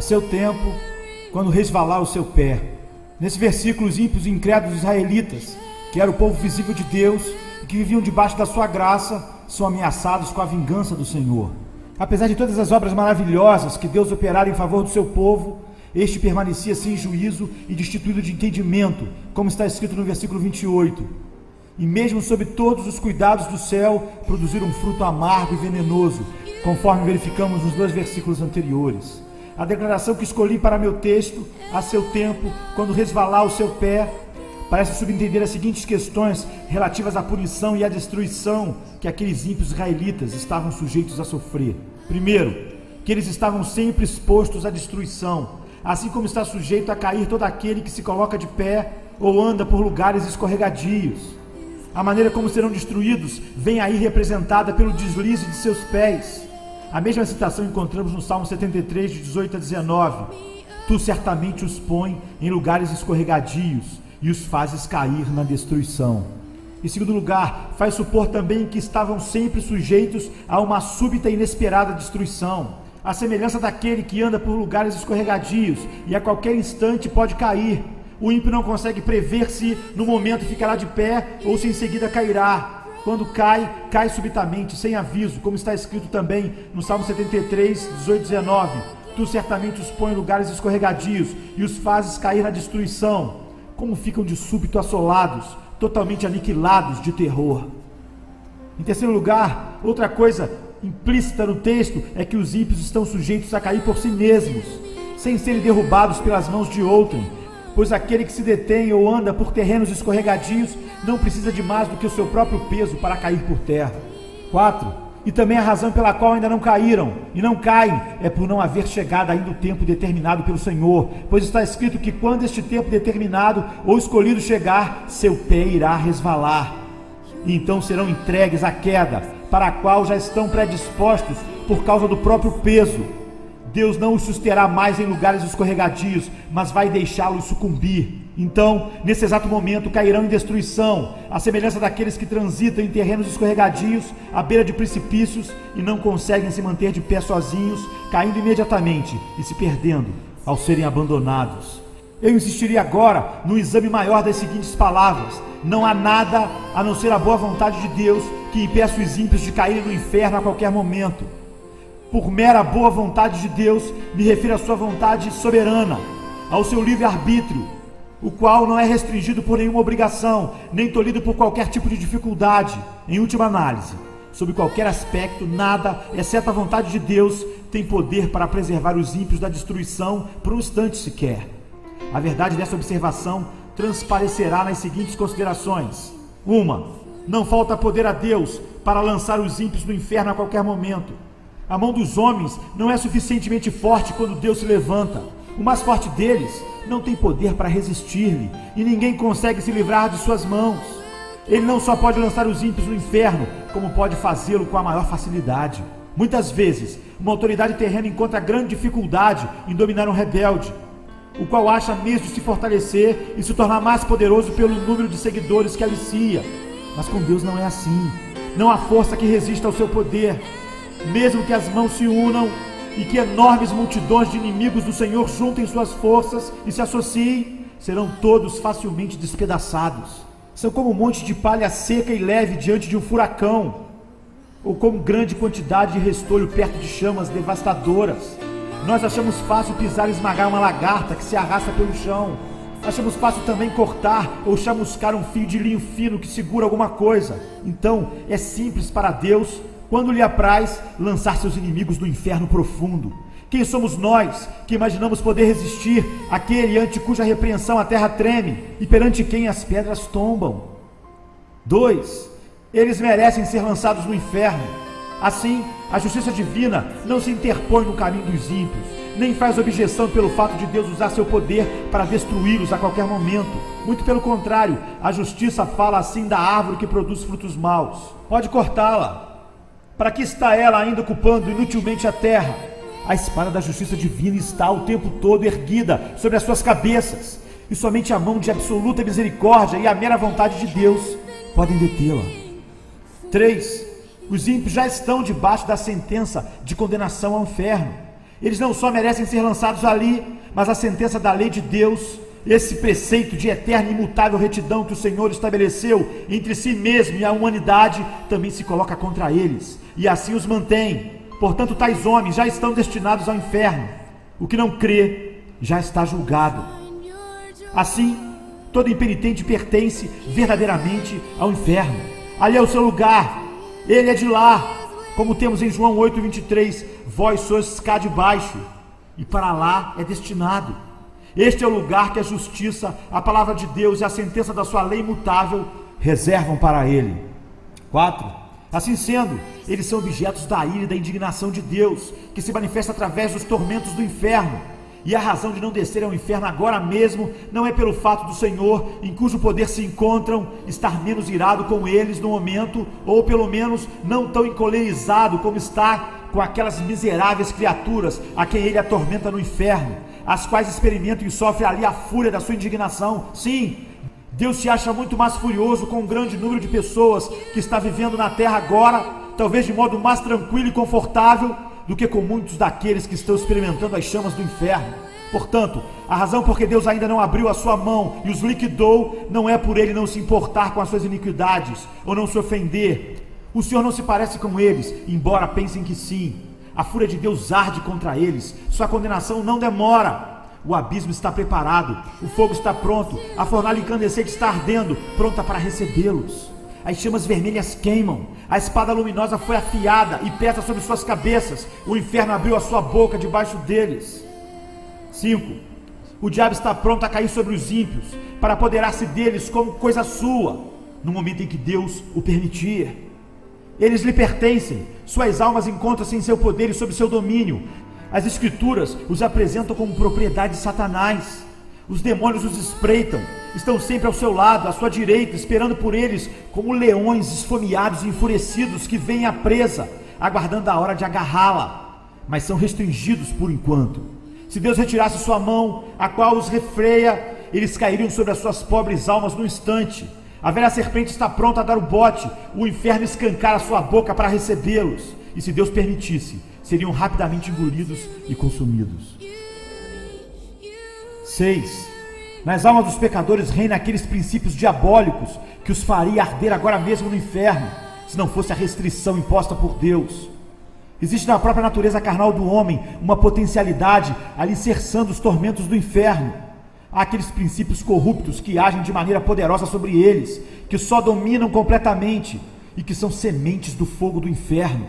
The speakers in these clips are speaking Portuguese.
seu tempo, quando resvalar o seu pé. Nesse versículo, os ímpios e incrédulos israelitas, que era o povo visível de Deus e que viviam debaixo da sua graça, são ameaçados com a vingança do Senhor. Apesar de todas as obras maravilhosas que Deus operara em favor do seu povo, este permanecia sem juízo e destituído de entendimento, como está escrito no versículo 28. E mesmo sob todos os cuidados do céu, produziram um fruto amargo e venenoso, conforme verificamos nos 2 versículos anteriores. A declaração que escolhi para meu texto, a seu tempo, quando resvalar o seu pé, parece subentender as seguintes questões relativas à punição e à destruição que aqueles ímpios israelitas estavam sujeitos a sofrer. Primeiro, que eles estavam sempre expostos à destruição, assim como está sujeito a cair todo aquele que se coloca de pé ou anda por lugares escorregadios. A maneira como serão destruídos vem aí representada pelo deslize de seus pés. A mesma citação encontramos no Salmo 73, de 18 a 19. Tu certamente os põe em lugares escorregadios e os fazes cair na destruição. Em segundo lugar, faz supor também que estavam sempre sujeitos a uma súbita e inesperada destruição, à semelhança daquele que anda por lugares escorregadios e a qualquer instante pode cair. O ímpio não consegue prever se no momento ficará de pé ou se em seguida cairá. Quando cai, cai subitamente, sem aviso, como está escrito também no Salmo 73, 18 e 19. Tu certamente os põe em lugares escorregadios e os fazes cair na destruição. Como ficam de súbito assolados, totalmente aniquilados de terror. Em terceiro lugar, outra coisa implícita no texto é que os ímpios estão sujeitos a cair por si mesmos, sem serem derrubados pelas mãos de outrem, pois aquele que se detém ou anda por terrenos escorregadios não precisa de mais do que o seu próprio peso para cair por terra. 4. E também a razão pela qual ainda não caíram e não caem é por não haver chegado ainda o tempo determinado pelo Senhor, pois está escrito que quando este tempo determinado ou escolhido chegar, seu pé irá resvalar, e então serão entregues à queda, para a qual já estão predispostos por causa do próprio peso. Deus não os susterá mais em lugares escorregadios, mas vai deixá-los sucumbir. Então, nesse exato momento, cairão em destruição, à semelhança daqueles que transitam em terrenos escorregadios, à beira de precipícios, e não conseguem se manter de pé sozinhos, caindo imediatamente e se perdendo ao serem abandonados. Eu insistiria agora no exame maior das seguintes palavras: não há nada a não ser a boa vontade de Deus que impeça os ímpios de caírem no inferno a qualquer momento. Por mera boa vontade de Deus, me refiro à sua vontade soberana, ao seu livre-arbítrio, o qual não é restringido por nenhuma obrigação, nem tolhido por qualquer tipo de dificuldade. Em última análise, sob qualquer aspecto, nada, exceto a vontade de Deus, tem poder para preservar os ímpios da destruição por um instante sequer. A verdade dessa observação transparecerá nas seguintes considerações. 1. Não falta poder a Deus para lançar os ímpios no inferno a qualquer momento. A mão dos homens não é suficientemente forte quando Deus se levanta. O mais forte deles não tem poder para resistir-lhe, e ninguém consegue se livrar de suas mãos. Ele não só pode lançar os ímpios no inferno, como pode fazê-lo com a maior facilidade. Muitas vezes, uma autoridade terrena encontra grande dificuldade em dominar um rebelde, o qual acha meios de se fortalecer e se tornar mais poderoso pelo número de seguidores que alicia. Mas com Deus não é assim. Não há força que resista ao seu poder. Mesmo que as mãos se unam e que enormes multidões de inimigos do Senhor juntem suas forças e se associem, serão todos facilmente despedaçados. São como um monte de palha seca e leve diante de um furacão, ou como grande quantidade de restolho perto de chamas devastadoras. Nós achamos fácil pisar e esmagar uma lagarta que se arrasta pelo chão. Achamos fácil também cortar ou chamuscar um fio de linho fino que segura alguma coisa. Então, é simples para Deus, quando lhe apraz, lançar seus inimigos no inferno profundo. Quem somos nós que imaginamos poder resistir àquele ante cuja repreensão a terra treme e perante quem as pedras tombam? 2. Eles merecem ser lançados no inferno. Assim, a justiça divina não se interpõe no caminho dos ímpios, nem faz objeção pelo fato de Deus usar seu poder para destruí-los a qualquer momento. Muito pelo contrário, a justiça fala assim da árvore que produz frutos maus: pode cortá-la. Para que está ela ainda ocupando inutilmente a terra? A espada da justiça divina está o tempo todo erguida sobre as suas cabeças, e somente a mão de absoluta misericórdia e a mera vontade de Deus podem detê-la. 3. Os ímpios já estão debaixo da sentença de condenação ao inferno. Eles não só merecem ser lançados ali, mas a sentença da lei de Deus, esse preceito de eterna e imutável retidão que o Senhor estabeleceu entre si mesmo e a humanidade, também se coloca contra eles, e assim os mantém. Portanto, tais homens já estão destinados ao inferno. O que não crê já está julgado. Assim, todo impenitente pertence verdadeiramente ao inferno. Ali é o seu lugar, ele é de lá. Como temos em João 8:23, vós sois cá de baixo, e para lá é destinado. Este é o lugar que a justiça, a palavra de Deus e a sentença da sua lei imutável reservam para ele. 4. Assim sendo, eles são objetos da ira e da indignação de Deus, que se manifesta através dos tormentos do inferno. E a razão de não descer ao inferno agora mesmo não é pelo fato do Senhor, em cujo poder se encontram, estar menos irado com eles no momento, ou pelo menos não tão encolerizado como está com aquelas miseráveis criaturas a quem ele atormenta no inferno, as quais experimentam e sofrem ali a fúria da sua indignação. Sim, Deus se acha muito mais furioso com um grande número de pessoas que está vivendo na terra agora, talvez de modo mais tranquilo e confortável, do que com muitos daqueles que estão experimentando as chamas do inferno. Portanto, a razão por que Deus ainda não abriu a sua mão e os liquidou, não é por ele não se importar com as suas iniquidades, ou não se ofender. O Senhor não se parece com eles, embora pensem que sim. A fúria de Deus arde contra eles, sua condenação não demora. O abismo está preparado, o fogo está pronto, a fornalha incandescente está ardendo, pronta para recebê-los. As chamas vermelhas queimam, a espada luminosa foi afiada e pesa sobre suas cabeças, o inferno abriu a sua boca debaixo deles. 5. O diabo está pronto a cair sobre os ímpios, para apoderar-se deles como coisa sua, no momento em que Deus o permitir. Eles lhe pertencem, suas almas encontram-se em seu poder e sob seu domínio. As Escrituras os apresentam como propriedade de Satanás. Os demônios os espreitam, estão sempre ao seu lado, à sua direita, esperando por eles como leões esfomeados e enfurecidos que veem a presa, aguardando a hora de agarrá-la, mas são restringidos por enquanto. Se Deus retirasse sua mão, a qual os refreia, eles cairiam sobre as suas pobres almas no instante. A velha serpente está pronta a dar o bote, o inferno escancar a sua boca para recebê-los, e se Deus permitisse, seriam rapidamente engolidos e consumidos. 6. Nas almas dos pecadores reinam aqueles princípios diabólicos que os faria arder agora mesmo no inferno, se não fosse a restrição imposta por Deus. Existe na própria natureza carnal do homem uma potencialidade alicerçando os tormentos do inferno. Há aqueles princípios corruptos que agem de maneira poderosa sobre eles, que só dominam completamente e que são sementes do fogo do inferno.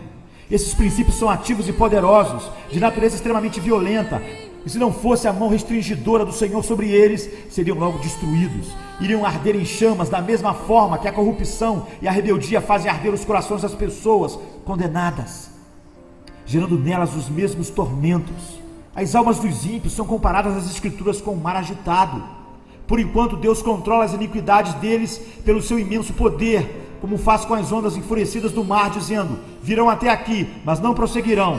Esses princípios são ativos e poderosos, de natureza extremamente violenta, e se não fosse a mão restringidora do Senhor sobre eles, seriam logo destruídos. Iriam arder em chamas da mesma forma que a corrupção e a rebeldia fazem arder os corações das pessoas condenadas, gerando nelas os mesmos tormentos. As almas dos ímpios são comparadas às Escrituras com um mar agitado. Por enquanto, Deus controla as iniquidades deles pelo seu imenso poder, como faz com as ondas enfurecidas do mar, dizendo: virão até aqui, mas não prosseguirão.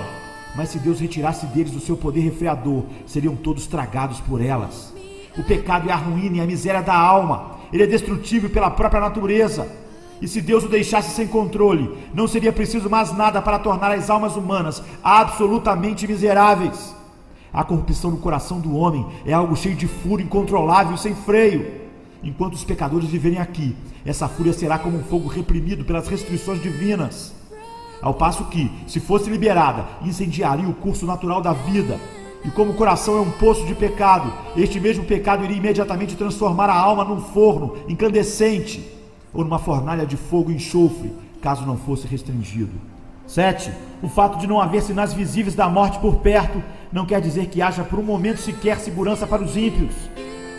Mas se Deus retirasse deles o seu poder refreador, seriam todos tragados por elas. O pecado é a ruína e a miséria da alma. Ele é destrutível pela própria natureza. E se Deus o deixasse sem controle, não seria preciso mais nada para tornar as almas humanas absolutamente miseráveis. A corrupção no coração do homem é algo cheio de fúria incontrolável e sem freio. Enquanto os pecadores viverem aqui, essa fúria será como um fogo reprimido pelas restrições divinas. Ao passo que, se fosse liberada, incendiaria o curso natural da vida. E como o coração é um poço de pecado, este mesmo pecado iria imediatamente transformar a alma num forno incandescente, ou numa fornalha de fogo e enxofre, caso não fosse restringido. 7. O fato de não haver sinais visíveis da morte por perto, não quer dizer que haja por um momento sequer segurança para os ímpios.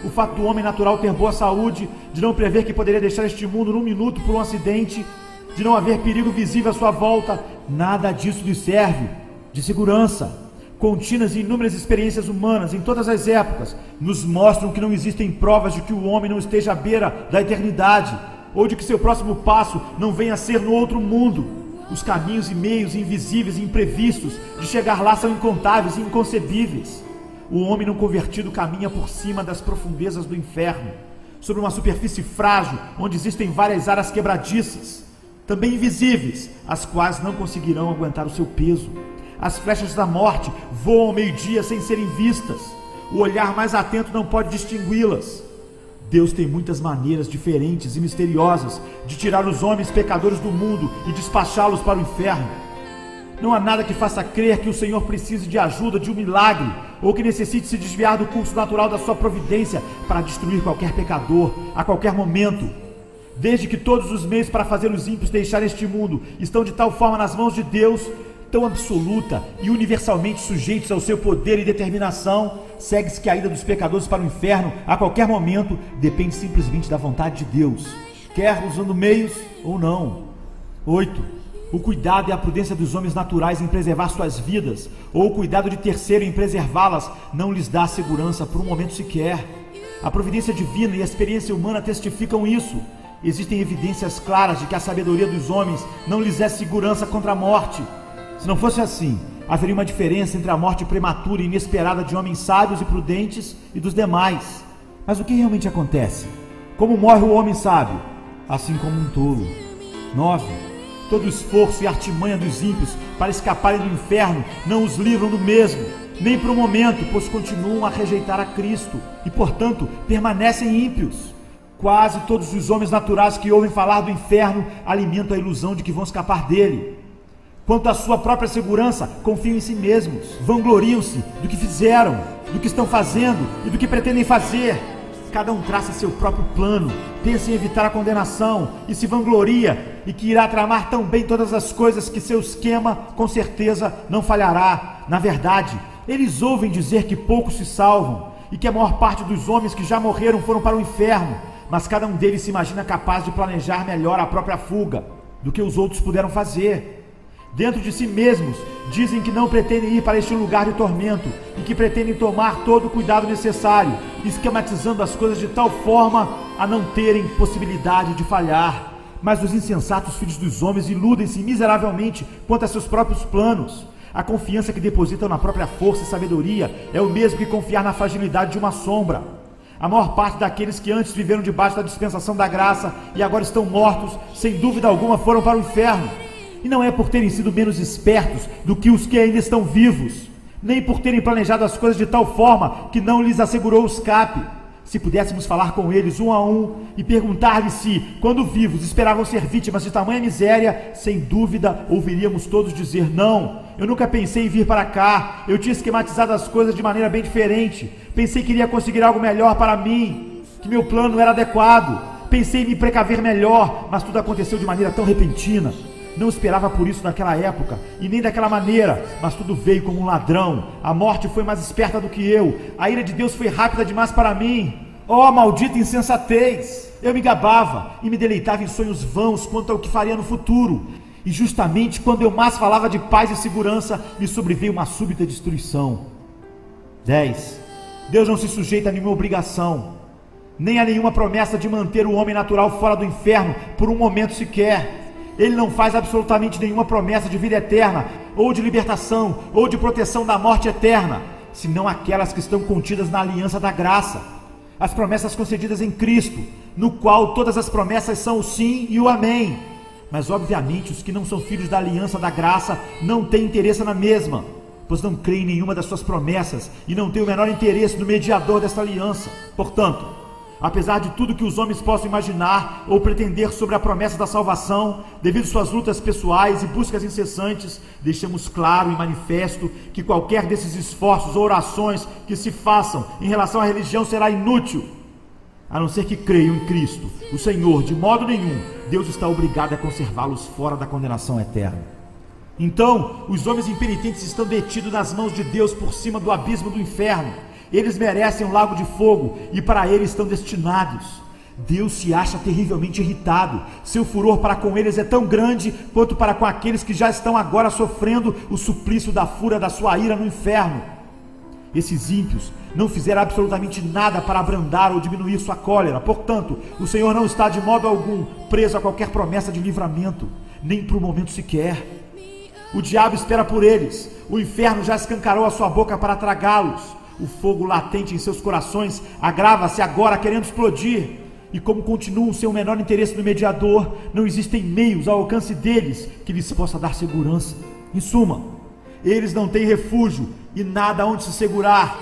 O fato do homem natural ter boa saúde, de não prever que poderia deixar este mundo num minuto por um acidente, de não haver perigo visível à sua volta, nada disso lhe serve de segurança. Contínuas e inúmeras experiências humanas em todas as épocas nos mostram que não existem provas de que o homem não esteja à beira da eternidade, ou de que seu próximo passo não venha a ser no outro mundo. Os caminhos e meios invisíveis e imprevistos de chegar lá são incontáveis e inconcebíveis. O homem não convertido caminha por cima das profundezas do inferno, sobre uma superfície frágil onde existem várias áreas quebradiças, também invisíveis, as quais não conseguirão aguentar o seu peso. As flechas da morte voam ao meio-dia sem serem vistas. O olhar mais atento não pode distingui-las. Deus tem muitas maneiras diferentes e misteriosas de tirar os homens pecadores do mundo e despachá-los para o inferno. Não há nada que faça crer que o Senhor precise de ajuda, de um milagre, ou que necessite se desviar do curso natural da sua providência para destruir qualquer pecador, a qualquer momento. Desde que todos os meios para fazer os ímpios deixarem este mundo estão de tal forma nas mãos de Deus, tão absoluta e universalmente sujeitos ao seu poder e determinação, segue-se que a ida dos pecadores para o inferno, a qualquer momento, depende simplesmente da vontade de Deus, quer usando meios ou não. 8. O cuidado e a prudência dos homens naturais em preservar suas vidas, ou o cuidado de terceiro em preservá-las, não lhes dá segurança por um momento sequer. A providência divina e a experiência humana testificam isso. Existem evidências claras de que a sabedoria dos homens não lhes é segurança contra a morte. Se não fosse assim, haveria uma diferença entre a morte prematura e inesperada de homens sábios e prudentes e dos demais. Mas o que realmente acontece? Como morre o homem sábio? Assim como um tolo. 9. Todo o esforço e artimanha dos ímpios para escaparem do inferno não os livram do mesmo, nem por um momento, pois continuam a rejeitar a Cristo e, portanto, permanecem ímpios. Quase todos os homens naturais que ouvem falar do inferno alimentam a ilusão de que vão escapar dele. Quanto à sua própria segurança, confiam em si mesmos, vangloriam-se do que fizeram, do que estão fazendo e do que pretendem fazer. Cada um traça seu próprio plano, pensa em evitar a condenação e se vangloria e que irá tramar tão bem todas as coisas que seu esquema, com certeza, não falhará. Na verdade, eles ouvem dizer que poucos se salvam e que a maior parte dos homens que já morreram foram para o inferno, mas cada um deles se imagina capaz de planejar melhor a própria fuga do que os outros puderam fazer. Dentro de si mesmos, dizem que não pretendem ir para este lugar de tormento e que pretendem tomar todo o cuidado necessário, esquematizando as coisas de tal forma a não terem possibilidade de falhar. Mas os insensatos filhos dos homens iludem-se miseravelmente quanto a seus próprios planos. A confiança que depositam na própria força e sabedoria é o mesmo que confiar na fragilidade de uma sombra. A maior parte daqueles que antes viveram debaixo da dispensação da graça e agora estão mortos, sem dúvida alguma foram para o inferno. E não é por terem sido menos espertos do que os que ainda estão vivos, nem por terem planejado as coisas de tal forma que não lhes assegurou o escape. Se pudéssemos falar com eles um a um e perguntar-lhes se, quando vivos, esperavam ser vítimas de tamanha miséria, sem dúvida ouviríamos todos dizer: não, eu nunca pensei em vir para cá, eu tinha esquematizado as coisas de maneira bem diferente, pensei que iria conseguir algo melhor para mim, que meu plano era adequado, pensei em me precaver melhor, mas tudo aconteceu de maneira tão repentina. Não esperava por isso naquela época, e nem daquela maneira, mas tudo veio como um ladrão. A morte foi mais esperta do que eu, a ira de Deus foi rápida demais para mim. Oh, maldita insensatez! Eu me gabava e me deleitava em sonhos vãos quanto ao que faria no futuro. E justamente quando eu mais falava de paz e segurança, me sobreveio uma súbita destruição. 10. Deus não se sujeita a nenhuma obrigação, nem a nenhuma promessa de manter o homem natural fora do inferno por um momento sequer. Ele não faz absolutamente nenhuma promessa de vida eterna, ou de libertação, ou de proteção da morte eterna, senão aquelas que estão contidas na aliança da graça, as promessas concedidas em Cristo, no qual todas as promessas são o sim e o amém. Mas obviamente os que não são filhos da aliança da graça não têm interesse na mesma, pois não creem em nenhuma das suas promessas e não têm o menor interesse no mediador desta aliança. Portanto, apesar de tudo que os homens possam imaginar ou pretender sobre a promessa da salvação, devido às suas lutas pessoais e buscas incessantes, deixamos claro e manifesto que qualquer desses esforços ou orações que se façam em relação à religião será inútil. A não ser que creiam em Cristo, o Senhor, de modo nenhum, Deus está obrigado a conservá-los fora da condenação eterna. Então, os homens impenitentes estão detidos nas mãos de Deus por cima do abismo do inferno. Eles merecem um lago de fogo e para ele estão destinados. Deus se acha terrivelmente irritado. Seu furor para com eles é tão grande quanto para com aqueles que já estão agora sofrendo o suplício da fúria da sua ira no inferno. Esses ímpios não fizeram absolutamente nada para abrandar ou diminuir sua cólera. Portanto, o Senhor não está de modo algum preso a qualquer promessa de livramento, nem por um momento sequer. O diabo espera por eles. O inferno já escancarou a sua boca para tragá-los. O fogo latente em seus corações agrava-se agora querendo explodir. E como continuam sem o menor interesse no mediador, não existem meios ao alcance deles que lhes possa dar segurança. Em suma, Eles não têm refúgio e nada onde se segurar.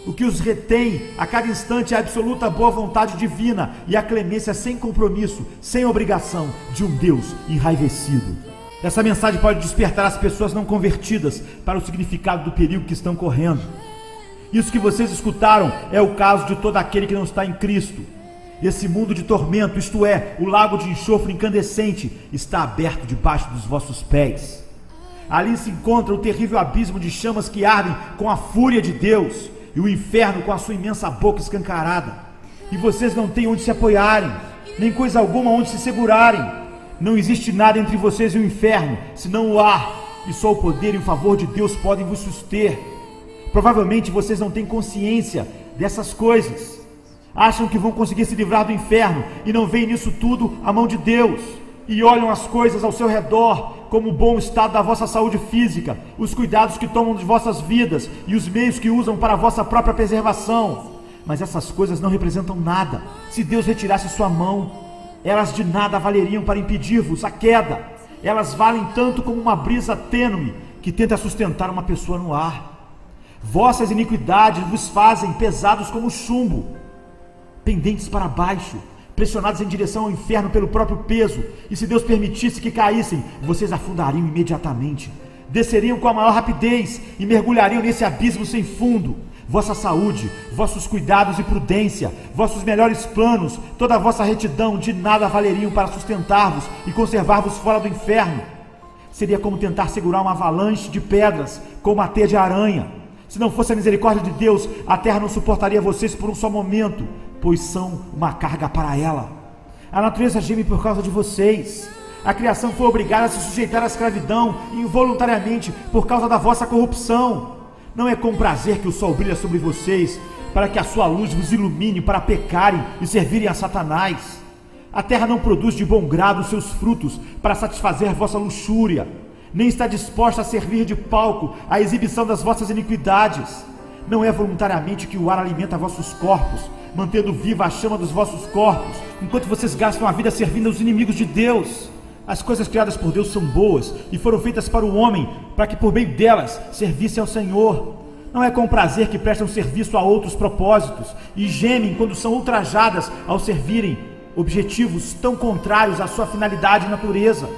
O que os retém a cada instante é a absoluta boa vontade divina e a clemência sem compromisso, sem obrigação de um Deus enraivecido. Essa mensagem pode despertar as pessoas não convertidas para o significado do perigo que estão correndo. Isso que vocês escutaram é o caso de todo aquele que não está em Cristo. Esse mundo de tormento, isto é, o lago de enxofre incandescente, está aberto debaixo dos vossos pés. Ali se encontra o terrível abismo de chamas que ardem com a fúria de Deus e o inferno com a sua imensa boca escancarada. E vocês não têm onde se apoiarem, nem coisa alguma onde se segurarem. Não existe nada entre vocês e o inferno, senão o ar, e só o poder e o favor de Deus podem vos suster. Provavelmente vocês não têm consciência dessas coisas. Acham que vão conseguir se livrar do inferno e não veem nisso tudo a mão de Deus. E olham as coisas ao seu redor, como o bom estado da vossa saúde física, os cuidados que tomam de vossas vidas e os meios que usam para a vossa própria preservação. Mas essas coisas não representam nada. Se Deus retirasse sua mão, elas de nada valeriam para impedir-vos a queda. Elas valem tanto como uma brisa tênue que tenta sustentar uma pessoa no ar. Vossas iniquidades vos fazem pesados como chumbo, pendentes para baixo, pressionados em direção ao inferno pelo próprio peso, e se Deus permitisse que caíssem, vocês afundariam imediatamente, desceriam com a maior rapidez e mergulhariam nesse abismo sem fundo. Vossa saúde, vossos cuidados e prudência, vossos melhores planos, toda a vossa retidão de nada valeriam para sustentar-vos e conservar-vos fora do inferno. Seria como tentar segurar uma avalanche de pedras com uma teia de aranha. Se não fosse a misericórdia de Deus, a terra não suportaria vocês por um só momento, pois são uma carga para ela. A natureza geme por causa de vocês. A criação foi obrigada a se sujeitar à escravidão involuntariamente por causa da vossa corrupção. Não é com prazer que o sol brilha sobre vocês, para que a sua luz vos ilumine para pecarem e servirem a Satanás. A terra não produz de bom grado os seus frutos para satisfazer vossa luxúria, nem está disposta a servir de palco à exibição das vossas iniquidades. Não é voluntariamente que o ar alimenta vossos corpos, mantendo viva a chama dos vossos corpos, enquanto vocês gastam a vida servindo aos inimigos de Deus. As coisas criadas por Deus são boas e foram feitas para o homem, para que por meio delas servisse ao Senhor. Não é com prazer que prestam serviço a outros propósitos e gemem quando são ultrajadas ao servirem objetivos tão contrários à sua finalidade e natureza.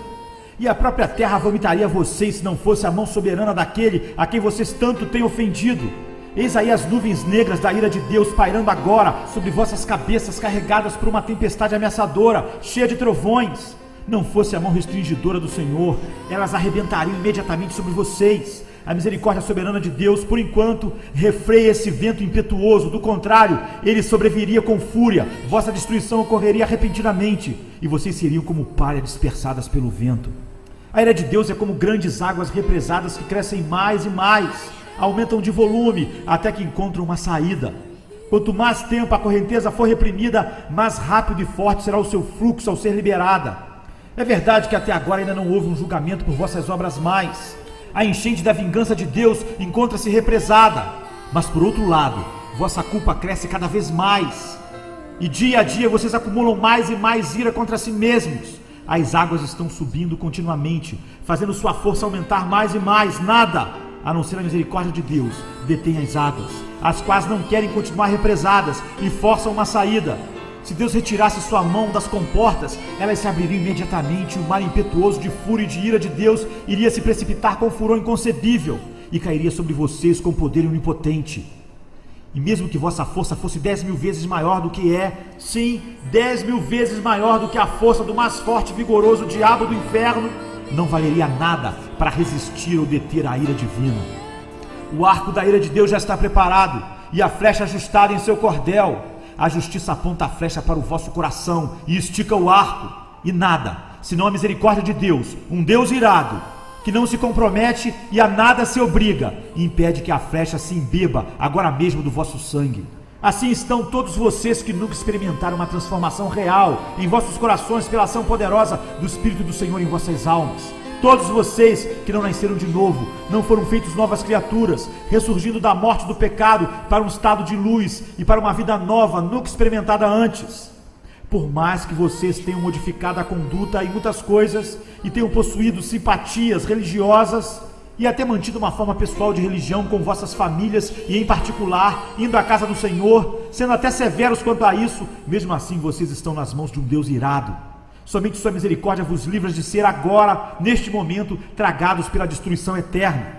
E a própria terra vomitaria vocês se não fosse a mão soberana daquele a quem vocês tanto têm ofendido. Eis aí as nuvens negras da ira de Deus pairando agora sobre vossas cabeças, carregadas por uma tempestade ameaçadora, cheia de trovões. Não fosse a mão restringidora do Senhor, elas arrebentariam imediatamente sobre vocês. A misericórdia soberana de Deus, por enquanto, refreia esse vento impetuoso. Do contrário, ele sobreviria com fúria, vossa destruição ocorreria repentinamente, e vocês seriam como palha dispersadas pelo vento. A ira de Deus é como grandes águas represadas que crescem mais e mais, aumentam de volume até que encontram uma saída. Quanto mais tempo a correnteza for reprimida, mais rápido e forte será o seu fluxo ao ser liberada. É verdade que até agora ainda não houve um julgamento por vossas obras mais. A enchente da vingança de Deus encontra-se represada. Mas por outro lado, vossa culpa cresce cada vez mais. E dia a dia vocês acumulam mais e mais ira contra si mesmos. As águas estão subindo continuamente, fazendo sua força aumentar mais e mais. Nada, a não ser a misericórdia de Deus, detém as águas, as quais não querem continuar represadas e forçam uma saída. Se Deus retirasse sua mão das comportas, elas se abririam imediatamente, e o mar impetuoso de fúria e de ira de Deus iria se precipitar com furor inconcebível e cairia sobre vocês com poder onipotente. E mesmo que vossa força fosse 10.000 vezes maior do que sim, 10.000 vezes maior do que a força do mais forte e vigoroso diabo do inferno, não valeria nada para resistir ou deter a ira divina. O arco da ira de Deus já está preparado e a flecha ajustada em seu cordel. A justiça aponta a flecha para o vosso coração e estica o arco, e nada, senão a misericórdia de Deus, um Deus irado, que não se compromete e a nada se obriga, e impede que a flecha se embeba agora mesmo do vosso sangue. Assim estão todos vocês que nunca experimentaram uma transformação real em vossos corações pela ação poderosa do Espírito do Senhor em vossas almas. Todos vocês que não nasceram de novo, não foram feitos novas criaturas, ressurgindo da morte do pecado para um estado de luz e para uma vida nova, nunca experimentada antes. Por mais que vocês tenham modificado a conduta em muitas coisas e tenham possuído simpatias religiosas, e até mantido uma forma pessoal de religião com vossas famílias e em particular, indo à casa do Senhor, sendo até severos quanto a isso, mesmo assim vocês estão nas mãos de um Deus irado. Somente sua misericórdia vos livra de ser agora, neste momento, tragados pela destruição eterna.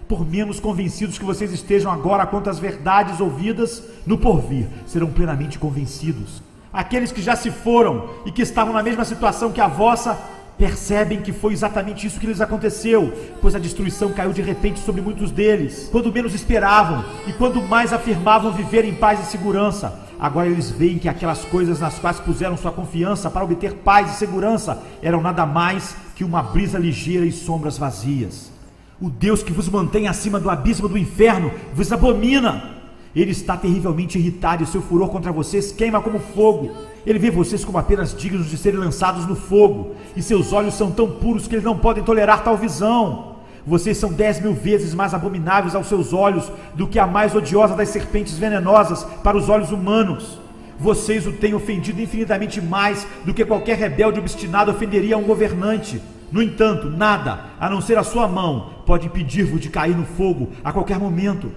Por menos convencidos que vocês estejam agora quanto às verdades ouvidas, no porvir serão plenamente convencidos. Aqueles que já se foram e que estavam na mesma situação que a vossa, percebem que foi exatamente isso que lhes aconteceu, pois a destruição caiu de repente sobre muitos deles, quando menos esperavam e quando mais afirmavam viver em paz e segurança. Agora eles veem que aquelas coisas nas quais puseram sua confiança para obter paz e segurança eram nada mais que uma brisa ligeira e sombras vazias. O Deus que vos mantém acima do abismo do inferno vos abomina. Ele está terrivelmente irritado e seu furor contra vocês queima como fogo. Ele vê vocês como apenas dignos de serem lançados no fogo, e seus olhos são tão puros que eles não podem tolerar tal visão. Vocês são 10.000 vezes mais abomináveis aos seus olhos do que a mais odiosa das serpentes venenosas para os olhos humanos. Vocês o têm ofendido infinitamente mais do que qualquer rebelde obstinado ofenderia a um governante. No entanto, nada, a não ser a sua mão, pode impedir-vos de cair no fogo a qualquer momento.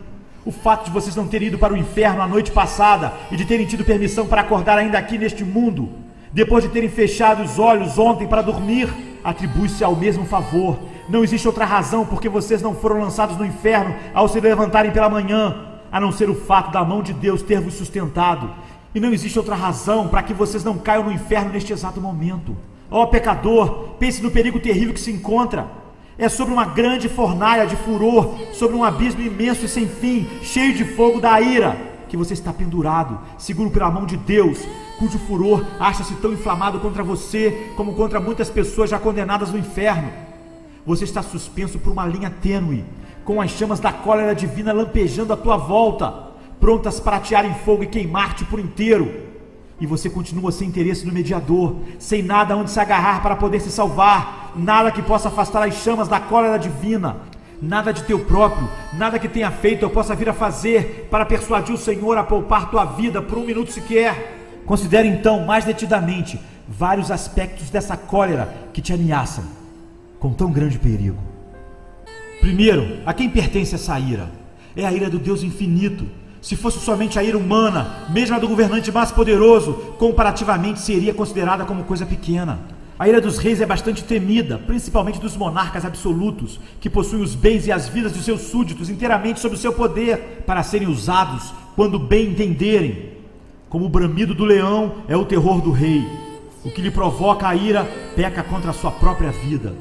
O fato de vocês não terem ido para o inferno a noite passada e de terem tido permissão para acordar ainda aqui neste mundo, depois de terem fechado os olhos ontem para dormir, atribui-se ao mesmo favor. Não existe outra razão porque vocês não foram lançados no inferno ao se levantarem pela manhã, a não ser o fato da mão de Deus ter vos sustentado. E não existe outra razão para que vocês não caiam no inferno neste exato momento. Ó pecador, pense no perigo terrível que se encontra. É sobre uma grande fornalha de furor, sobre um abismo imenso e sem fim, cheio de fogo da ira, que você está pendurado, seguro pela mão de Deus, cujo furor acha-se tão inflamado contra você, como contra muitas pessoas já condenadas no inferno. Você está suspenso por uma linha tênue, com as chamas da cólera divina lampejando à tua volta, prontas para atear em fogo e queimar-te por inteiro. E você continua sem interesse no mediador, sem nada onde se agarrar para poder se salvar, nada que possa afastar as chamas da cólera divina, nada de teu próprio, nada que tenha feito ou possa vir a fazer para persuadir o Senhor a poupar tua vida por um minuto sequer. Considere então mais detidamente vários aspectos dessa cólera que te ameaçam com tão grande perigo. Primeiro, a quem pertence essa ira? É a ira do Deus infinito. Se fosse somente a ira humana, mesmo a do governante mais poderoso, comparativamente seria considerada como coisa pequena. A ira dos reis é bastante temida, principalmente dos monarcas absolutos, que possuem os bens e as vidas de seus súditos inteiramente sob o seu poder, para serem usados quando bem entenderem. Como o bramido do leão é o terror do rei. O que lhe provoca a ira peca contra a sua própria vida.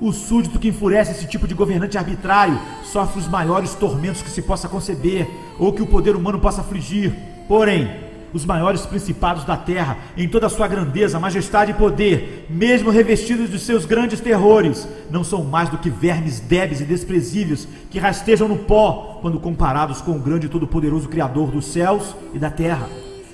O súdito que enfurece esse tipo de governante arbitrário sofre os maiores tormentos que se possa conceber ou que o poder humano possa afligir. Porém, os maiores principados da terra, em toda a sua grandeza, majestade e poder, mesmo revestidos de seus grandes terrores, não são mais do que vermes débeis e desprezíveis que rastejam no pó quando comparados com o grande e todo-poderoso Criador dos céus e da terra.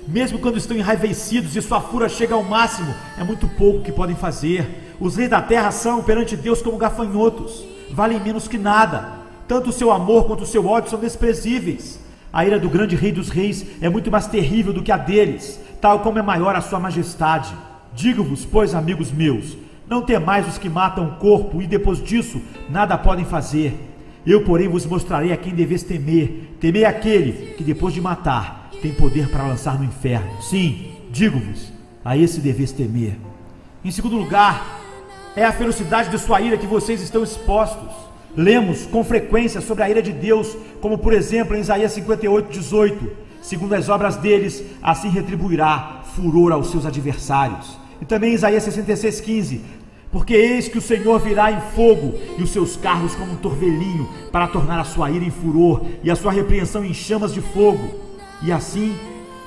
Mesmo quando estão enraivecidos e sua fúria chega ao máximo, é muito pouco que podem fazer. Os reis da terra são, perante Deus, como gafanhotos, valem menos que nada. Tanto o seu amor quanto o seu ódio são desprezíveis. A ira do grande rei dos reis é muito mais terrível do que a deles, tal como é maior a sua majestade. Digo-vos, pois, amigos meus, não temais os que matam o corpo e depois disso nada podem fazer. Eu, porém, vos mostrarei a quem deveis temer. Temei aquele que, depois de matar, tem poder para lançar no inferno. Sim, digo-vos, a esse deveis temer. Em segundo lugar, é a ferocidade de sua ira que vocês estão expostos. Lemos com frequência sobre a ira de Deus, como por exemplo em Isaías 58:18. Segundo as obras deles, assim retribuirá furor aos seus adversários. E também em Isaías 66:15. Porque eis que o Senhor virá em fogo, e os seus carros como um torvelinho, para tornar a sua ira em furor, e a sua repreensão em chamas de fogo. E assim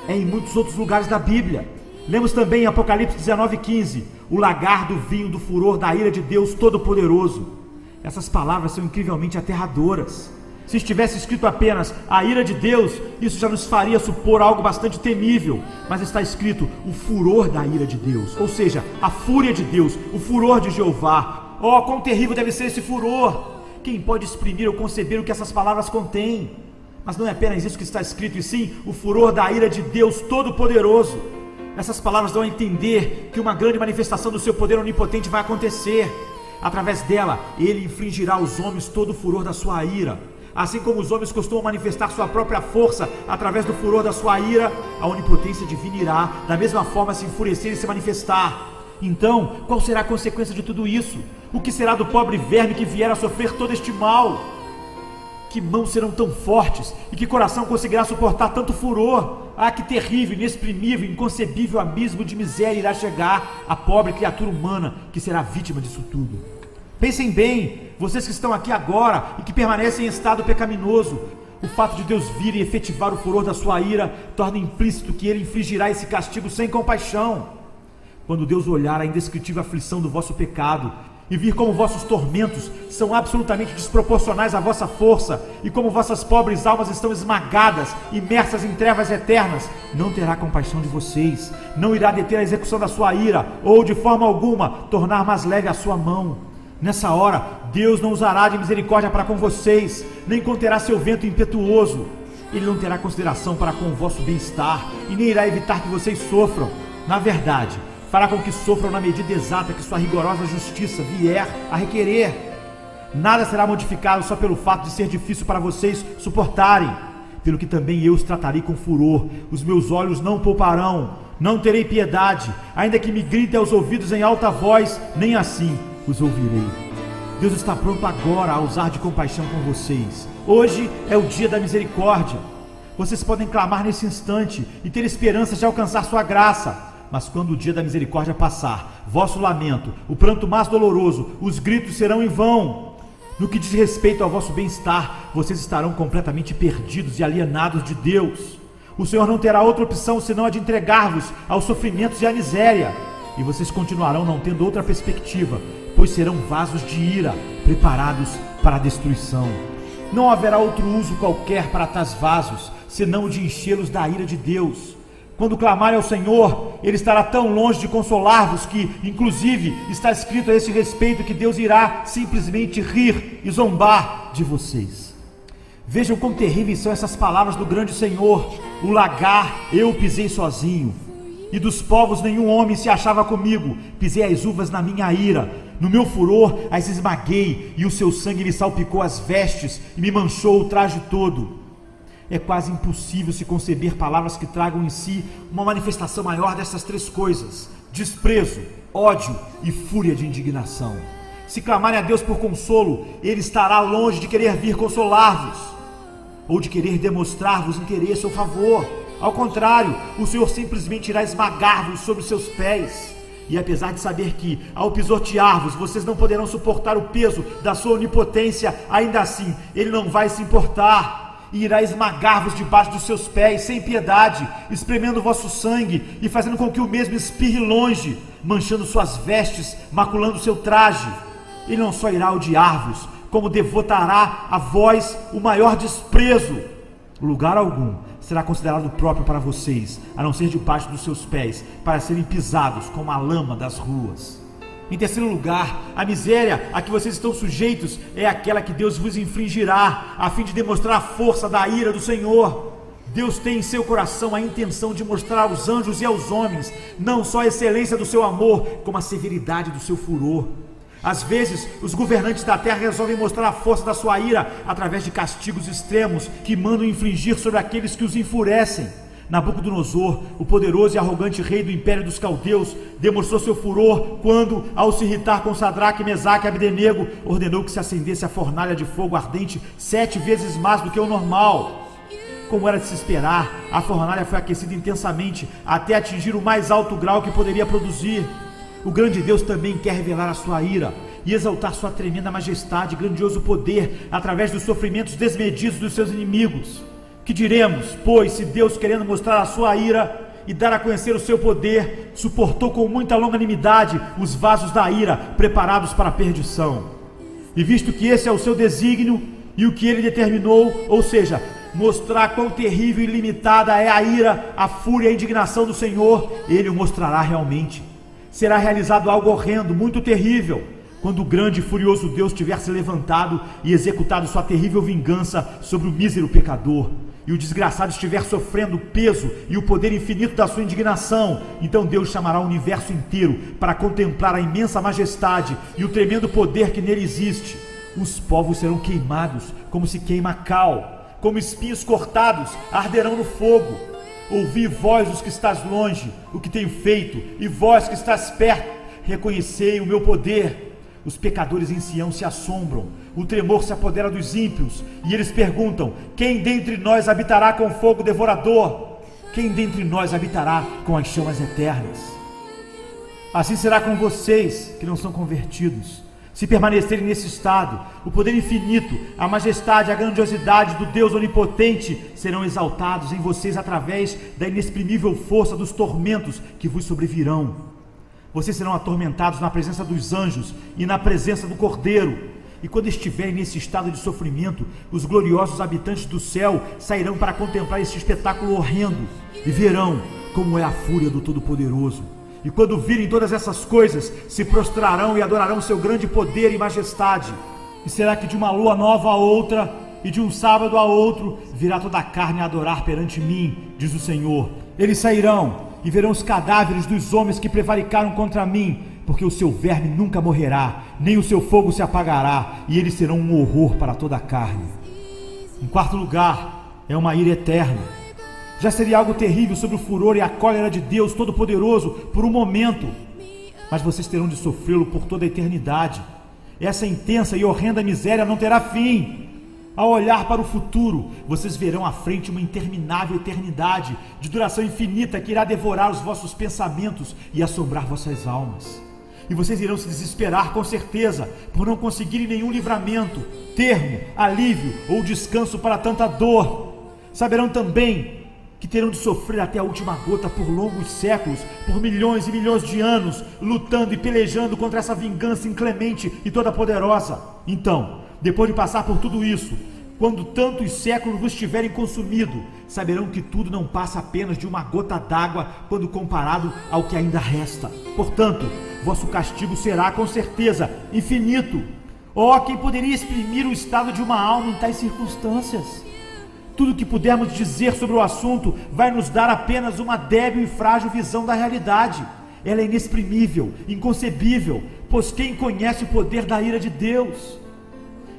é em muitos outros lugares da Bíblia. Lemos também em Apocalipse 19:15, o lagar do vinho do furor da ira de Deus Todo-Poderoso. Essas palavras são incrivelmente aterradoras. Se estivesse escrito apenas a ira de Deus, isso já nos faria supor algo bastante temível. Mas está escrito o furor da ira de Deus, ou seja, a fúria de Deus, o furor de Jeová. Oh, quão terrível deve ser esse furor! Quem pode exprimir ou conceber o que essas palavras contêm? Mas não é apenas isso que está escrito, e sim o furor da ira de Deus Todo-Poderoso. Essas palavras dão a entender que uma grande manifestação do seu poder onipotente vai acontecer. Através dela, ele infligirá aos homens todo o furor da sua ira. Assim como os homens costumam manifestar sua própria força através do furor da sua ira, a onipotência divina irá, da mesma forma, se enfurecer e se manifestar. Então, qual será a consequência de tudo isso? O que será do pobre verme que vier a sofrer todo este mal? Que mãos serão tão fortes e que coração conseguirá suportar tanto furor? Ah, que terrível, inexprimível, inconcebível abismo de miséria irá chegar à pobre criatura humana que será vítima disso tudo. Pensem bem, vocês que estão aqui agora e que permanecem em estado pecaminoso. O fato de Deus vir e efetivar o furor da sua ira torna implícito que ele infligirá esse castigo sem compaixão. Quando Deus olhar a indescritível aflição do vosso pecado e vir como vossos tormentos são absolutamente desproporcionais à vossa força e como vossas pobres almas estão esmagadas, imersas em trevas eternas, não terá compaixão de vocês, não irá deter a execução da sua ira ou de forma alguma tornar mais leve a sua mão. Nessa hora, Deus não usará de misericórdia para com vocês, nem conterá seu vento impetuoso. Ele não terá consideração para com o vosso bem-estar e nem irá evitar que vocês sofram. Na verdade, fará com que sofram na medida exata que sua rigorosa justiça vier a requerer. Nada será modificado só pelo fato de ser difícil para vocês suportarem, pelo que também eu os tratarei com furor. Os meus olhos não pouparão, não terei piedade, ainda que me gritem aos ouvidos em alta voz, nem assim os ouvirei. Deus está pronto agora a usar de compaixão com vocês. Hoje é o dia da misericórdia. Vocês podem clamar nesse instante e ter esperança de alcançar sua graça. Mas quando o dia da misericórdia passar, vosso lamento, o pranto mais doloroso, os gritos serão em vão. No que diz respeito ao vosso bem-estar, vocês estarão completamente perdidos e alienados de Deus. O Senhor não terá outra opção senão a de entregar-vos aos sofrimentos e à miséria. E vocês continuarão não tendo outra perspectiva, pois serão vasos de ira, preparados para a destruição. Não haverá outro uso qualquer para tais vasos, senão o de enchê-los da ira de Deus. Quando clamarem ao Senhor, Ele estará tão longe de consolar-vos que, inclusive, está escrito a esse respeito que Deus irá simplesmente rir e zombar de vocês. Vejam quão terríveis são essas palavras do grande Senhor. O lagar eu pisei sozinho, e dos povos nenhum homem se achava comigo. Pisei as uvas na minha ira, no meu furor as esmaguei, e o seu sangue me salpicou as vestes e me manchou o traje todo. É quase impossível se conceber palavras que tragam em si uma manifestação maior dessas três coisas: desprezo, ódio e fúria de indignação. Se clamarem a Deus por consolo, Ele estará longe de querer vir consolar-vos, ou de querer demonstrar-vos interesse ou favor. Ao contrário, o Senhor simplesmente irá esmagar-vos sobre seus pés. E apesar de saber que, ao pisotear-vos, vocês não poderão suportar o peso da sua onipotência, ainda assim, Ele não vai se importar e irá esmagar-vos debaixo dos seus pés, sem piedade, espremendo o vosso sangue e fazendo com que o mesmo espirre longe, manchando suas vestes, maculando seu traje. Ele não só irá odiar-vos, como devotará a vós o maior desprezo. Lugar algum será considerado próprio para vocês, a não ser debaixo dos seus pés, para serem pisados como a lama das ruas. Em terceiro lugar, a miséria a que vocês estão sujeitos é aquela que Deus vos infligirá, a fim de demonstrar a força da ira do Senhor. Deus tem em seu coração a intenção de mostrar aos anjos e aos homens, não só a excelência do seu amor, como a severidade do seu furor. Às vezes, os governantes da terra resolvem mostrar a força da sua ira através de castigos extremos que mandam infligir sobre aqueles que os enfurecem. Nabucodonosor, o poderoso e arrogante rei do império dos caldeus, demonstrou seu furor quando, ao se irritar com Sadraque, Mesaque e Abdenego, ordenou que se acendesse a fornalha de fogo ardente 7 vezes mais do que o normal. Como era de se esperar, a fornalha foi aquecida intensamente até atingir o mais alto grau que poderia produzir. O grande Deus também quer revelar a sua ira e exaltar sua tremenda majestade e grandioso poder através dos sofrimentos desmedidos dos seus inimigos. Que diremos, pois, se Deus, querendo mostrar a sua ira e dar a conhecer o seu poder, suportou com muita longanimidade os vasos da ira preparados para a perdição? E visto que esse é o seu desígnio e o que ele determinou, ou seja, mostrar quão terrível e limitada é a ira, a fúria e a indignação do Senhor, ele o mostrará realmente. Será realizado algo horrendo, muito terrível, quando o grande e furioso Deus tiver se levantado e executado sua terrível vingança sobre o mísero pecador. e o desgraçado estiver sofrendo o peso e o poder infinito da sua indignação, então Deus chamará o universo inteiro para contemplar a imensa majestade e o tremendo poder que nele existe. Os povos serão queimados como se queima cal, como espinhos cortados arderão no fogo. Ouvi, vós os que estás longe, o que tenho feito, e vós que estás perto, reconhecei o meu poder. Os pecadores em Sião se assombram, o tremor se apodera dos ímpios, e eles perguntam: quem dentre nós habitará com fogo devorador? Quem dentre nós habitará com as chamas eternas? Assim será com vocês que não são convertidos. Se permanecerem nesse estado, o poder infinito, a majestade, a grandiosidade do Deus onipotente serão exaltados em vocês através da inexprimível força dos tormentos que vos sobrevirão. Vocês serão atormentados na presença dos anjos e na presença do Cordeiro. E quando estiverem nesse estado de sofrimento, os gloriosos habitantes do céu sairão para contemplar esse espetáculo horrendo e verão como é a fúria do Todo-Poderoso. E quando virem todas essas coisas, se prostrarão e adorarão seu grande poder e majestade. E será que de uma lua nova a outra, e de um sábado a outro, virá toda a carne a adorar perante mim, diz o Senhor. Eles sairão e verão os cadáveres dos homens que prevaricaram contra mim, porque o seu verme nunca morrerá, nem o seu fogo se apagará, e eles serão um horror para toda a carne. Em quarto lugar, é uma ira eterna. Já seria algo terrível sobre o furor e a cólera de Deus Todo-Poderoso por um momento, mas vocês terão de sofrê-lo por toda a eternidade. Essa intensa e horrenda miséria não terá fim. Ao olhar para o futuro, vocês verão à frente uma interminável eternidade de duração infinita que irá devorar os vossos pensamentos e assombrar vossas almas. E vocês irão se desesperar com certeza por não conseguirem nenhum livramento, termo, alívio ou descanso para tanta dor. Saberão também que terão de sofrer até a última gota por longos séculos, por milhões e milhões de anos, lutando e pelejando contra essa vingança inclemente e toda poderosa. Então, depois de passar por tudo isso, quando tantos séculos vos tiverem consumido, saberão que tudo não passa apenas de uma gota d'água quando comparado ao que ainda resta. Portanto, vosso castigo será, com certeza, infinito. Oh, quem poderia exprimir o estado de uma alma em tais circunstâncias? Tudo que pudermos dizer sobre o assunto vai nos dar apenas uma débil e frágil visão da realidade. Ela é inexprimível, inconcebível, pois quem conhece o poder da ira de Deus?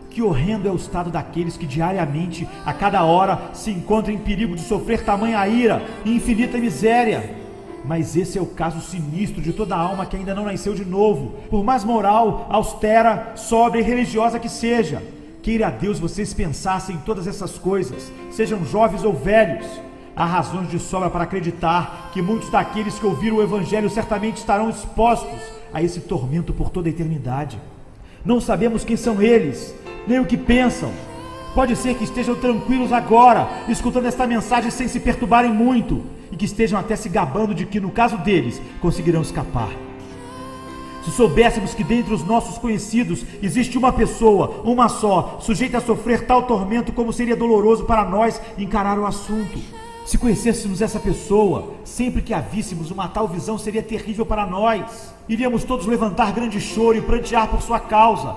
Que horrendo é o estado daqueles que diariamente, a cada hora, se encontram em perigo de sofrer tamanha ira e infinita miséria. Mas esse é o caso sinistro de toda alma que ainda não nasceu de novo, por mais moral, austera, sóbria e religiosa que seja. Queira a Deus vocês pensassem em todas essas coisas, sejam jovens ou velhos. Há razões de sobra para acreditar que muitos daqueles que ouviram o Evangelho certamente estarão expostos a esse tormento por toda a eternidade. Não sabemos quem são eles, nem o que pensam. Pode ser que estejam tranquilos agora, escutando esta mensagem sem se perturbarem muito, e que estejam até se gabando de que, no caso deles, conseguirão escapar. Se soubéssemos que dentre os nossos conhecidos existe uma pessoa, uma só, sujeita a sofrer tal tormento, como seria doloroso para nós encarar o assunto. Se conhecêssemos essa pessoa, sempre que a víssemos, uma tal visão seria terrível para nós. Iríamos todos levantar grande choro e prantear por sua causa.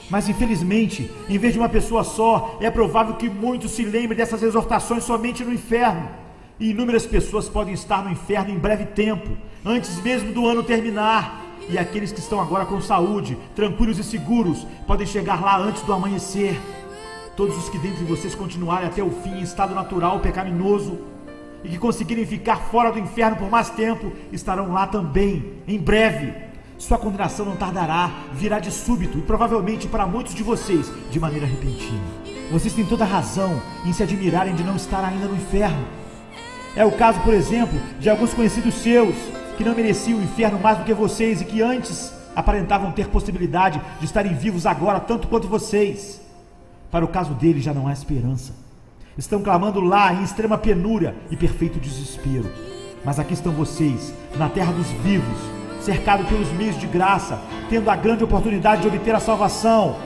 Mas infelizmente, em vez de uma pessoa só, é provável que muitos se lembrem dessas exortações somente no inferno. E inúmeras pessoas podem estar no inferno em breve tempo, antes mesmo do ano terminar. E aqueles que estão agora com saúde, tranquilos e seguros, podem chegar lá antes do amanhecer. Todos os que dentre vocês continuarem até o fim em estado natural pecaminoso e que conseguirem ficar fora do inferno por mais tempo, estarão lá também, em breve. Sua condenação não tardará, virá de súbito e provavelmente para muitos de vocês, de maneira repentina. Vocês têm toda razão em se admirarem de não estar ainda no inferno. É o caso, por exemplo, de alguns conhecidos seus, que não mereciam o inferno mais do que vocês e que antes aparentavam ter possibilidade de estarem vivos agora tanto quanto vocês. Para o caso deles já não há esperança. Estão clamando lá em extrema penúria e perfeito desespero. Mas aqui estão vocês, na terra dos vivos, cercados pelos meios de graça, tendo a grande oportunidade de obter a salvação,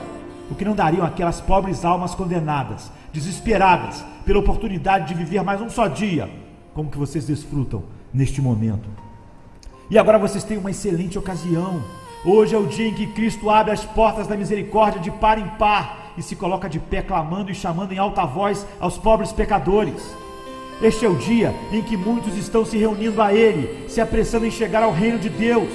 o que não dariam aquelas pobres almas condenadas, desesperadas pela oportunidade de viver mais um só dia, como que vocês desfrutam neste momento. E agora vocês têm uma excelente ocasião. Hoje é o dia em que Cristo abre as portas da misericórdia de par em par e se coloca de pé clamando e chamando em alta voz aos pobres pecadores. Este é o dia em que muitos estão se reunindo a Ele, se apressando em chegar ao reino de Deus.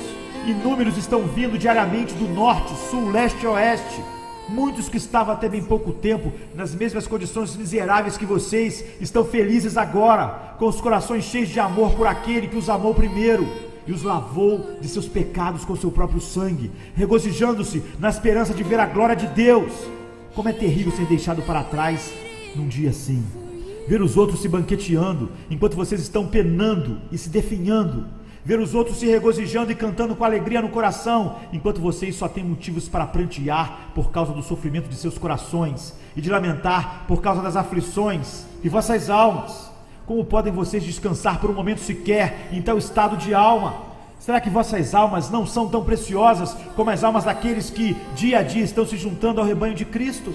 Inúmeros estão vindo diariamente do norte, sul, leste e oeste. Muitos que estavam até bem pouco tempo nas mesmas condições miseráveis que vocês estão felizes agora, com os corações cheios de amor por aquele que os amou primeiro e os lavou de seus pecados com seu próprio sangue, regozijando-se na esperança de ver a glória de Deus. Como é terrível ser deixado para trás num dia assim. Ver os outros se banqueteando enquanto vocês estão penando e se definhando. Ver os outros se regozijando e cantando com alegria no coração, enquanto vocês só têm motivos para prantear por causa do sofrimento de seus corações e de lamentar por causa das aflições de vossas almas. Como podem vocês descansar por um momento sequer em tal estado de alma? Será que vossas almas não são tão preciosas como as almas daqueles que dia a dia estão se juntando ao rebanho de Cristo?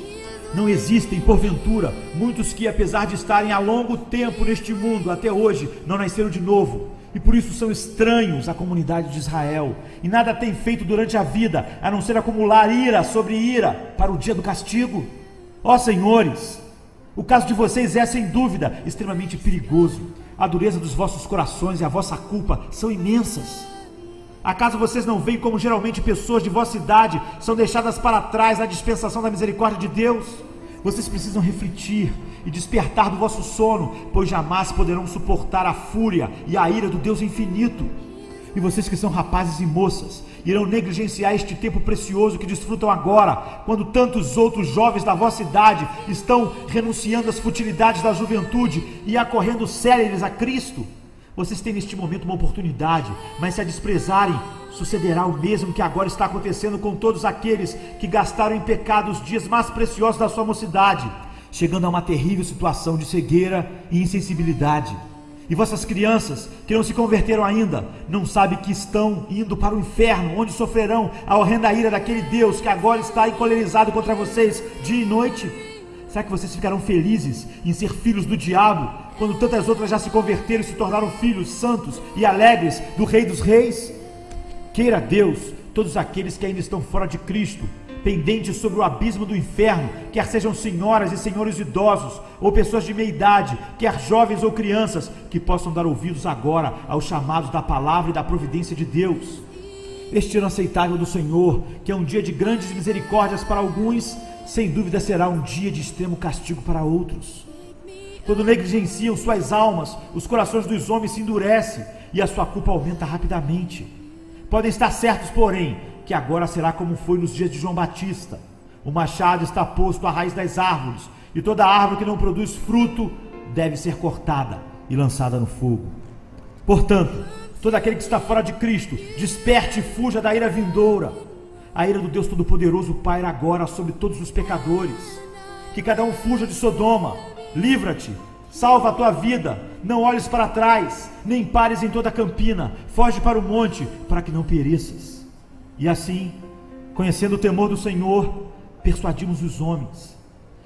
Não existem, porventura, muitos que, apesar de estarem há longo tempo neste mundo, até hoje, não nasceram de novo, e por isso são estranhos à comunidade de Israel, e nada têm feito durante a vida, a não ser acumular ira sobre ira, para o dia do castigo? Ó senhores, o caso de vocês é, sem dúvida, extremamente perigoso. A dureza dos vossos corações e a vossa culpa são imensas. Acaso vocês não veem como geralmente pessoas de vossa idade são deixadas para trás na dispensação da misericórdia de Deus? Vocês precisam refletir e despertar do vosso sono, pois jamais poderão suportar a fúria e a ira do Deus infinito. E vocês que são rapazes e moças, irão negligenciar este tempo precioso que desfrutam agora, quando tantos outros jovens da vossa idade estão renunciando às futilidades da juventude e acorrendo céleres a Cristo? Vocês têm neste momento uma oportunidade, mas se a desprezarem, sucederá o mesmo que agora está acontecendo com todos aqueles que gastaram em pecado os dias mais preciosos da sua mocidade, chegando a uma terrível situação de cegueira e insensibilidade. E vossas crianças, que não se converteram ainda, não sabem que estão indo para o inferno, onde sofrerão a horrenda ira daquele Deus que agora está encolerizado contra vocês dia e noite? Será que vocês ficarão felizes em ser filhos do diabo, quando tantas outras já se converteram e se tornaram filhos santos e alegres do Rei dos Reis? Queira Deus, todos aqueles que ainda estão fora de Cristo, pendentes sobre o abismo do inferno, quer sejam senhoras e senhores idosos, ou pessoas de meia idade, quer jovens ou crianças, que possam dar ouvidos agora aos chamados da palavra e da providência de Deus. Este ano aceitável do Senhor, que é um dia de grandes misericórdias para alguns, sem dúvida será um dia de extremo castigo para outros. Quando negligenciam suas almas, os corações dos homens se endurecem e a sua culpa aumenta rapidamente. Podem estar certos, porém, que agora será como foi nos dias de João Batista. O machado está posto à raiz das árvores, e toda árvore que não produz fruto deve ser cortada e lançada no fogo. Portanto, todo aquele que está fora de Cristo, desperte e fuja da ira vindoura. A ira do Deus Todo-Poderoso paira agora sobre todos os pecadores. Que cada um fuja de Sodoma. Livra-te, salva a tua vida, não olhes para trás, nem pares em toda a campina, foge para o monte, para que não pereças. E assim, conhecendo o temor do Senhor, persuadimos os homens,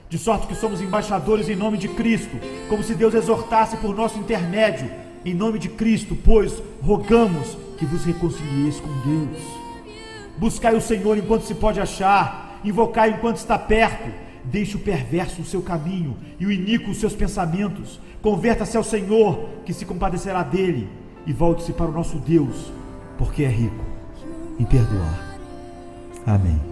de sorte que somos embaixadores em nome de Cristo, como se Deus exortasse por nosso intermédio. Em nome de Cristo, pois, rogamos que vos reconcilieis com Deus. Buscai o Senhor enquanto se pode achar, invocai enquanto está perto. Deixe o perverso o seu caminho e o iníquo os seus pensamentos. Converta-se ao Senhor, que se compadecerá dele, e volte-se para o nosso Deus, porque é rico em perdoar. Amém.